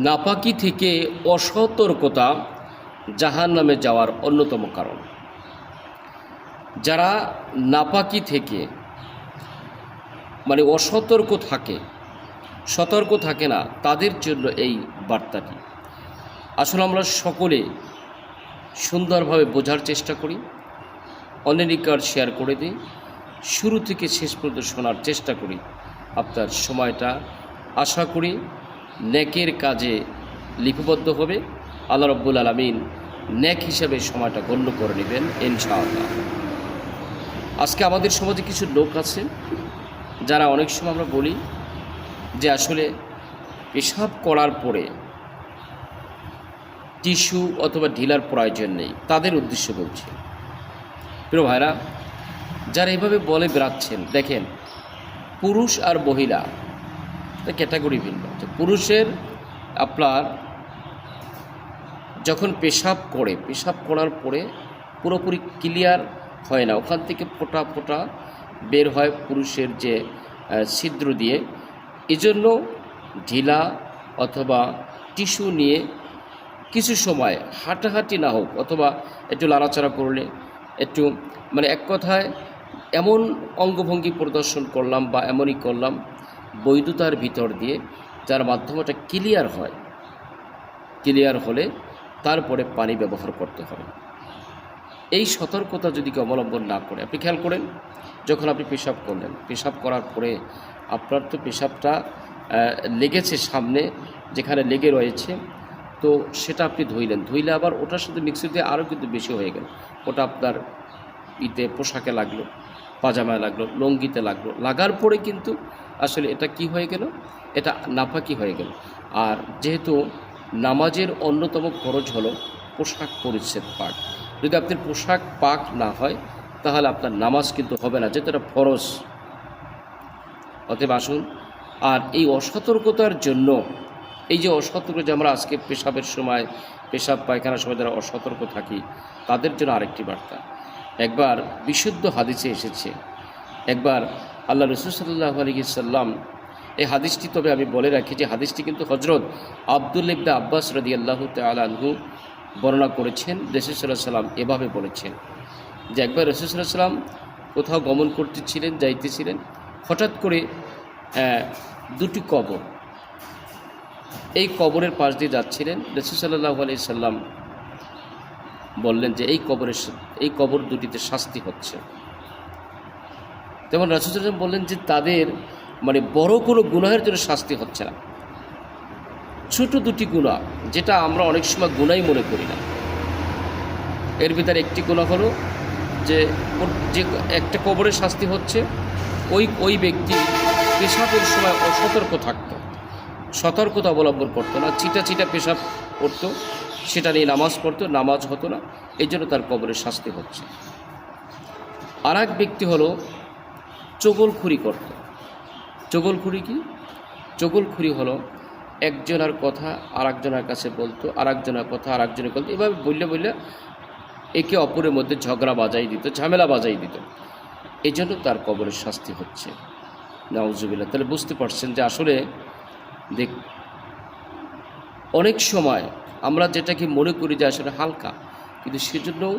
নাপাকি থেকে অসতর্কতা জাহান্নামে যাওয়ার অন্যতম কারণ। যারা নাপাকি থেকে অসতর্ক থাকে, সতর্ক থাকে না, তাদের জন্য এই বার্তাটি। আসলে আমরা সকলে সুন্দরভাবে বোঝার চেষ্টা করি, অন্যের নিকট শেয়ার করে দিই, শুরু থেকে শেষ পর্যন্ত শোনার চেষ্টা করি। আপনার সময়টা আশা করি নেকের কাজে লিপিবদ্ধ হবে। আল্লাহ রাব্বুল আলামিন নেক হিসাবে সময়টা গণ্য করে নেবেন ইনশাআল্লাহ। আজকে আমাদের সমাজে কিছু লোক আছে যারা অনেক সময় আমরা বলি যে আসলে পেশাব করার পরে টিস্যু অথবা ঢিলার প্রয়োজন নেই, তাদের উদ্দেশ্য বলছি। প্রিয় ভাইরা, যারা এভাবে বলে বেড়াচ্ছেন, দেখেন পুরুষ আর মহিলা ক্যাটাগরি ভিন্ন। পুরুষের আপনার যখন পেশাব করার পরে পুরোপুরি ক্লিয়ার হয় না, ওখান থেকে ফোঁটা ফোঁটা বের হয় পুরুষের যে ছিদ্র দিয়ে। এজন্য ঢিলা অথবা টিস্যু নিয়ে কিছু সময় হাঁটাহাঁটি না হোক অথবা একটু লাড়াচাড়া করলে একটু এক কথায় এমন অঙ্গভঙ্গি প্রদর্শন করলাম বা এমনই করলাম বৈধতার ভিতর দিয়ে, যার মাধ্যমে এটা ক্লিয়ার হয়। ক্লিয়ার হলে তারপরে পানি ব্যবহার করতে হবে। এই সতর্কতা যদি কেউ অবলম্বন না করে, আপনি খেয়াল করেন, যখন আপনি পেশাব করলেন, পেশাব করার পরে আপনার তো পেশাবটা লেগেছে সামনে, যেখানে লেগে রয়েছে, তো সেটা আপনি ধুইলে আবার ওটার সাথে মিক্সি দিয়ে আরও কিন্তু বেশি হয়ে গেল। ওটা আপনার পোশাকে লাগলো, পাজামায় লাগলো, লুঙ্গিতে লাগলো, লাগার পরে কিন্তু আসলে এটা কি হয়ে গেল, এটা নাপাকি হয়ে গেল। আর যেহেতু নামাজের অন্যতম খরচ হলো পোশাক পরিচ্ছেদ পাক, যদি আপনার পোশাক পাক না হয় তাহলে আপনার নামাজ কিন্তু হবে না, যেটা ফরজ। অতএব আসুন, আর এই অসতর্কতার জন্য, এই যে অসতর্ক, যে আমরা আজকে পেশাবের সময়, পেশাব পায়খানার সময় যারা অসতর্ক থাকি, তাদের জন্য আরেকটি বার্তা। একবার বিশুদ্ধ হাদিসে এসেছে, একবার আল্লাহ রাসূল সাল্লাল্লাহু আলাইহি সাল্লাম, এই হাদিসটি, তবে আমি বলে রাখি যে হাদিসটি কিন্তু হযরত আব্দুল্লাহ ইবনে আব্বাস রাদিয়াল্লাহু তাআলা আনহু বর্ণনা করেছেন। রাসূল সাল্লাল্লাহু আলাইহি সাল্লাম এভাবে বলেছেন যে একবার রাসূল সাল্লাল্লাহু আলাইহি সাল্লাম কোথাও গমন করতেছিলেন, যাইতেছিলেন, হঠাৎ করে দুটি কবর, এই কবরের পাশ দিয়ে যাচ্ছিলেন। রাসূল সাল্লাল্লাহু আলাইহি সাল্লাম বললেন যে এই কবর দুটিতে শাস্তি হচ্ছে। তেমন রাসূল সাল্লাল্লাহু আলাইহি সাল্লাম বললেন যে তাদের বড় কোনো গুনাহের জন্য শাস্তি হচ্ছে না, ছোট দুটি গুনাহ, যেটা আমরা অনেক সময় গুনাহই মনে করি না। এর ভিতরে একটি গুনাহ হলো যে একটা কবরের শাস্তি হচ্ছে ওই ব্যক্তি পেশাবের সময় অসতর্ক থাকত, সতর্কতা অবলম্বন করতো না, চিটা পেশাব করতো, সেটা নিয়ে নামাজ পড়তো, নামাজ হতো না, এই জন্য তার কবরের শাস্তি হচ্ছে। আর এক ব্যক্তি হলো চগলখুরি করত। চগলখুরি কি? চগলখুরি হলো একজনের কথা আর একজনের কাছে বলতো, আর একজনের কথা আর একজনের বলতো, এভাবে বললে একে অপরের মধ্যে ঝগড়া বাজাই দিত, ঝামেলা বাজাই দিত, এই জন্য তার কবরের শাস্তি হচ্ছে। নাউজুবিল্লাহ। তাহলে বুঝতে পারছেন যে আসলে অনেক সময় আমরা যেটাকে মনে করি যে আসলে হালকা, কিন্তু সেজন্যও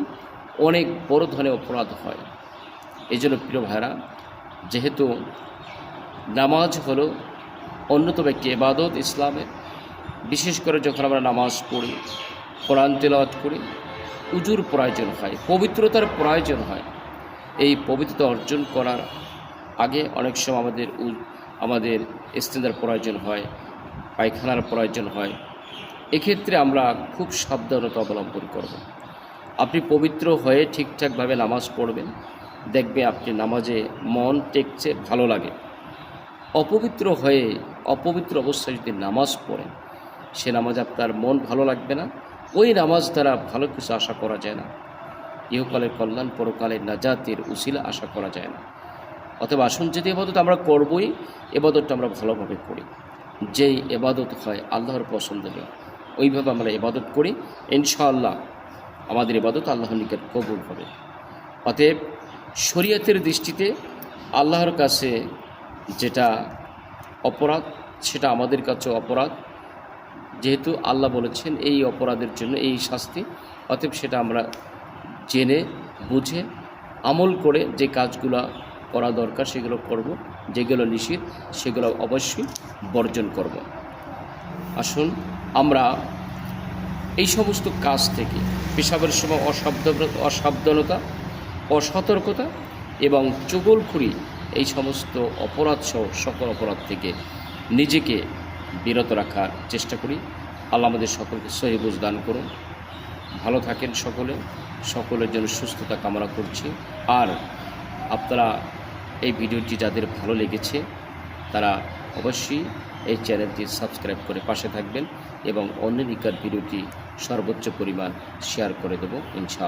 অনেক বড় ধরনের অপরাধ হয়। এই জন্য প্রিয় ভাইরা, যেহেতু নামাজ হলো অন্যতম একটি ইবাদত ইসলামে, বিশেষ করে যখন আমরা নামাজ পড়ি, কোরআন তেলাওয়াত করি, উজুর প্রয়োজন হয়, পবিত্রতার প্রয়োজন হয়। এই পবিত্রতা অর্জন করার আগে অনেক সময় আমাদের ইস্তেঞ্জার প্রয়োজন হয়, পায়খানার প্রয়োজন হয়। এক্ষেত্রে আমরা খুব সাবধানতা অবলম্বন করব। আপনি পবিত্র হয়ে ঠিকঠাকভাবে নামাজ পড়বেন, দেখবে আপনি নামাজে মন টেকছে, ভালো লাগে। অপবিত্র হয়ে অপবিত্র অবস্থায় যদি নামাজ পড়েন, সে নামাজ আপনার মন ভালো লাগবে না, ওই নামাজ দ্বারা ভালো কিছু আশা করা যায় না, ইহকালের কল্যাণ পরকালের নাজাতের উসিলা আশা করা যায় না। অথবা আসুন, যদি এবাদত আমরা করবই, এবাদতটা আমরা ভালোভাবে করি, যেই এবাদত হয় আল্লাহর পছন্দনীয়, ওইভাবে আমরা এবাদত করি, ইনশাআল্লাহ আমাদের এবাদত আল্লাহর নিকট কবুল হবে। অতএব শরীয়তের দৃষ্টিতে আল্লাহর কাছে যেটা অপরাধ, সেটা আমাদের কাছে অপরাধ। যেহেতু আল্লাহ বলেছেন এই অপরাধের জন্য এই শাস্তি, অতএব সেটা আমরা জেনে বুঝে আমল করে যে কাজগুলো করা দরকার সেগুলো করব, যেগুলো নিষিদ্ধ সেগুলো অবশ্যই বর্জন করব। আসুন আমরা এই সমস্ত কাজ থেকে, পেশাবের সময় অসাবধানতা, অসতর্কতা এবং চুগলখড়ি, এই সমস্ত অপরাধ সহ সকল অপরাধ থেকে নিজেকে বিরত রাখার চেষ্টা করি। আল্লাহ আমাদের সকলকে সহি বুঝ দান করুন। ভালো থাকেন সকলের জন্য সুস্থতা কামনা করছি। আর আপনারা এই ভিডিওটি যাদের ভালো লেগেছে তারা অবশ্যই এই চ্যানেলটি সাবস্ক্রাইব করে পাশে থাকবেন এবং অন্য নিকট ভিডিওটি সর্বোচ্চ পরিমাণ শেয়ার করে দেব ইনশাআল্লাহ।